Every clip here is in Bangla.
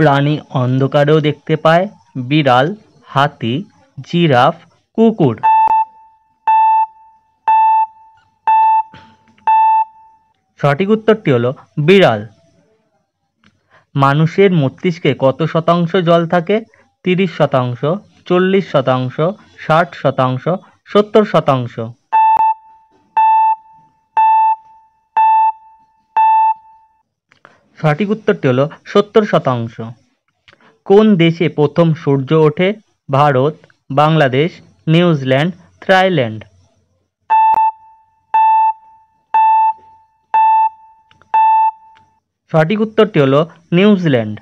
প্রাণী অন্ধকারেও দেখতে পায়? বিড়াল, হাতি, জিরাফ, কুকুর। সঠিক উত্তরটি হলো বিড়াল। মানুষের মস্তিষ্কে কত শতাংশ জল থাকে? 30%, 40%, 60%, 70%। সঠিক উত্তরটি হলো 70%। কোন দেশে প্রথম সূর্য ওঠে? Bharat, Bangladesh, New Zealand, Thailand. সঠিক উত্তরটি হলো নিউজিল্যান্ড।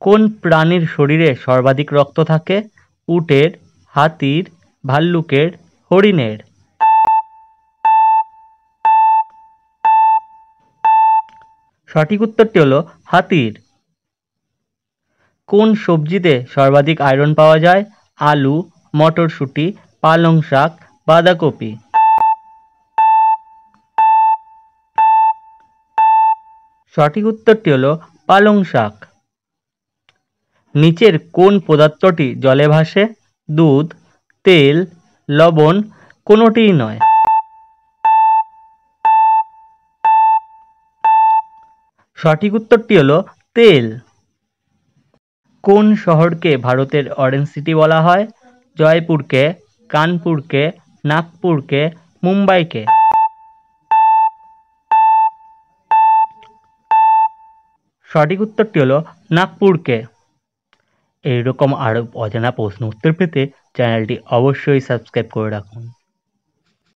কোন প্রাণীর শরীরে সর্বাধিক রক্ত থাকে? উটের, হাতির, ভাল্লুকের, হরিণের। সঠিক উত্তরটি হলো হাতির। কোন সবজিতে সর্বাধিক আয়রন পাওয়া যায়? আলু, মটরশুঁটি, পালং শাক, বাঁধাকপি। সঠিক উত্তরটি হলো পালং শাক। নিচের কোন পদার্থটি জলে ভাসে? দুধ, তেল, লবণ, কোনোটিই নয়। সঠিক উত্তরটি হলো তেল। কোন শহরকে ভারতের অরেঞ্জ সিটি বলা হয়? জয়পুরকে, কানপুরকে, নাগপুরকে, মুম্বাইকে। সঠিক উত্তরটি হলো নাগপুরকে। এইরকম আরও অজানা প্রশ্ন উত্তর পেতে চ্যানেলটি অবশ্যই সাবস্ক্রাইব করে রাখুন।